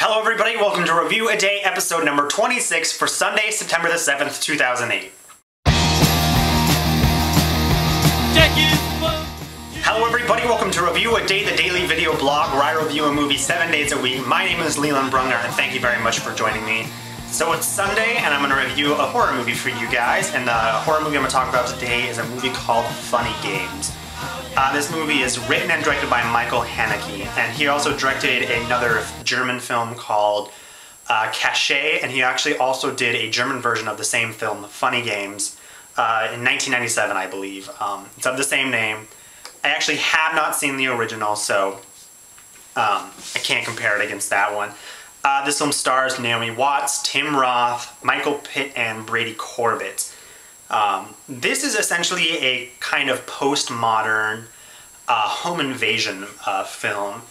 Hello everybody, welcome to Review a Day, episode number 26 for Sunday, September the 7th, 2008. Hello everybody, welcome to Review a Day, the daily video blog where I review a movie 7 days a week. My name is Leland Brunger and thank you very much for joining me. So it's Sunday and I'm going to review a horror movie for you guys, and the horror movie I'm going to talk about today is a movie called Funny Games. This movie is written and directed by Michael Haneke, and he also directed another German film called Cachet, and he actually also did a German version of the same film, Funny Games, in 1997, I believe. It's of the same name. I actually have not seen the original, so I can't compare it against that one. This film stars Naomi Watts, Tim Roth, Michael Pitt, and Brady Corbett. This is essentially a kind of postmodern home invasion film.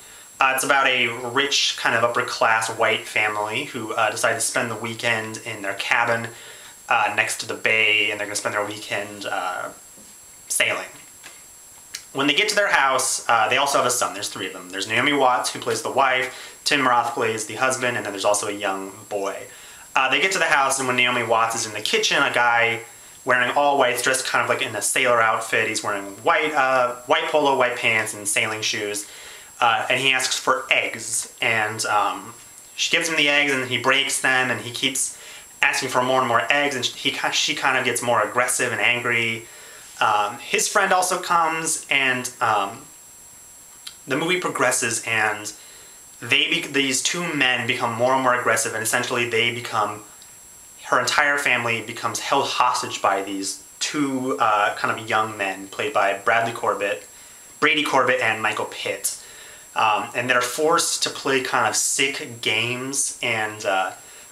It's about a rich, kind of upper-class white family who decide to spend the weekend in their cabin next to the bay, and they're going to spend their weekend sailing. When they get to their house, they also have a son. There's three of them. There's Naomi Watts, who plays the wife, Tim Roth plays the husband, and then there's also a young boy. They get to the house, and when Naomi Watts is in the kitchen, a guy wearing all white, dressed kind of like in a sailor outfit. He's wearing white polo, white pants, and sailing shoes. And he asks for eggs. And she gives him the eggs, and he breaks them, and he keeps asking for more and more eggs, and she kind of gets more aggressive and angry. His friend also comes, and the movie progresses, and these two men become more and more aggressive, and essentially her entire family becomes held hostage by these two kind of young men played by Brady Corbett, and Michael Pitt. And they're forced to play kind of sick games, and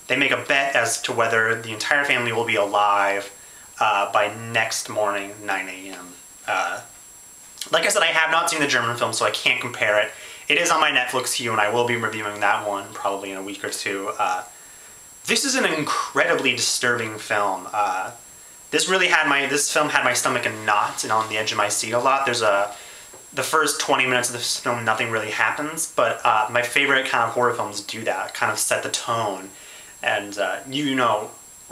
they make a bet as to whether the entire family will be alive by next morning, 9 a.m. Like I said, I have not seen the German film, so I can't compare it. It is on my Netflix queue, and I will be reviewing that one probably in a week or two. This is an incredibly disturbing film. This film had my stomach in knots and on the edge of my seat a lot. The first 20 minutes of this film, nothing really happens, but my favorite kind of horror films do that, kind of set the tone. And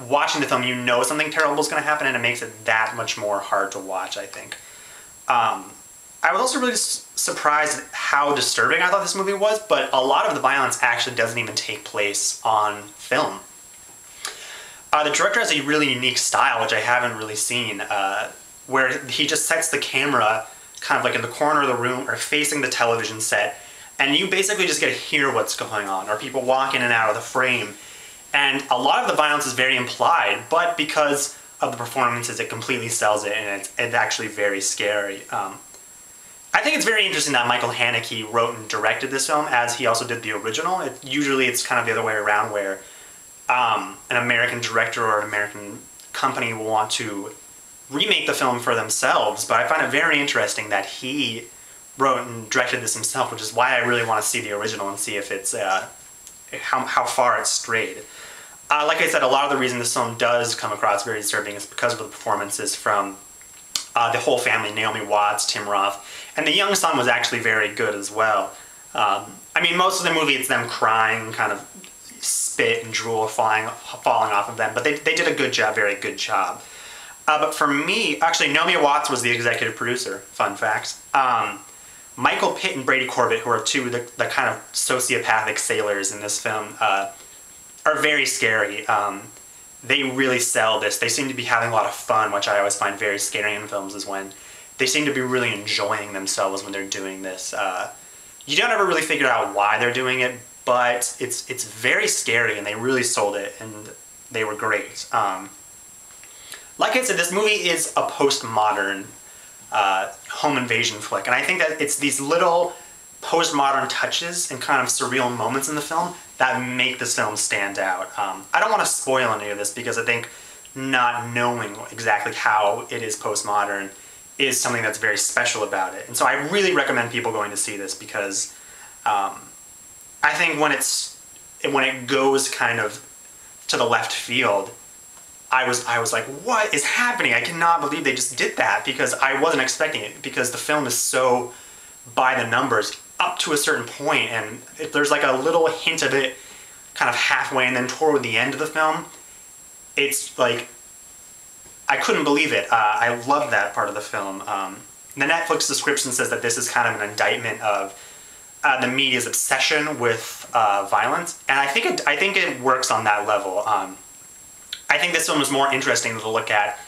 watching the film, you know something terrible is going to happen, and it makes it that much more hard to watch, I think. I was also really surprised at how disturbing I thought this movie was, but a lot of the violence actually doesn't even take place on film. The director has a really unique style, which I haven't really seen, where he just sets the camera kind of like in the corner of the room or facing the television set, and you basically just get to hear what's going on, or people walk in and out of the frame. And a lot of the violence is very implied, but because of the performances, it completely sells it, and it's actually very scary. I think it's very interesting that Michael Haneke wrote and directed this film, as he also did the original. Usually it's kind of the other way around, where an American director or an American company will want to remake the film for themselves, but I find it very interesting that he wrote and directed this himself, which is why I really want to see the original and see if it's how far it's strayed. Like I said, a lot of the reason this film does come across very disturbing is because of the performances from the whole family, Naomi Watts, Tim Roth, and the young son was actually very good as well. I mean, most of the movie it's them crying, kind of spit and drool falling off of them, but they did a good job, very good job. But for me, actually, Naomi Watts was the executive producer, fun fact. Michael Pitt and Brady Corbett, who are two of the kind of sociopathic sailors in this film, are very scary. They really sell this. They seem to be having a lot of fun, which I always find very scary in films, is when they seem to be really enjoying themselves when they're doing this. You don't ever really figure out why they're doing it, but it's very scary, and they really sold it, and they were great. Like I said, this movie is a postmodern home invasion flick, and I think that it's these little postmodern touches and kind of surreal moments in the film that make this film stand out. I don't want to spoil any of this, because I think not knowing exactly how it is postmodern is something that's very special about it. And so I really recommend people going to see this, because I think when it goes kind of to the left field, I was like, what is happening? I cannot believe they just did that, because I wasn't expecting it, because the film is so by the numbers up to a certain point, and if there's like a little hint of it kind of halfway and then toward the end of the film, it's like, I couldn't believe it. I love that part of the film. The Netflix description says that this is kind of an indictment of the media's obsession with violence, and I think it works on that level. I think this film is more interesting to look at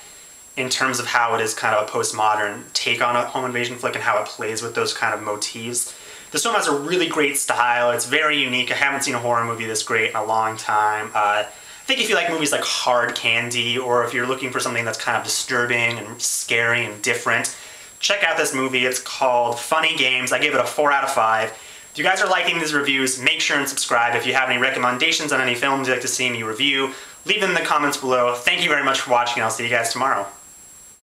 in terms of how it is kind of a postmodern take on a home invasion flick and how it plays with those kind of motifs. This film has a really great style. It's very unique. I haven't seen a horror movie this great in a long time. I think if you like movies like Hard Candy, or if you're looking for something that's kind of disturbing and scary and different, check out this movie. It's called Funny Games. I give it a 4 out of 5. If you guys are liking these reviews, make sure and subscribe. If you have any recommendations on any films you'd like to see me review, leave them in the comments below. Thank you very much for watching, and I'll see you guys tomorrow.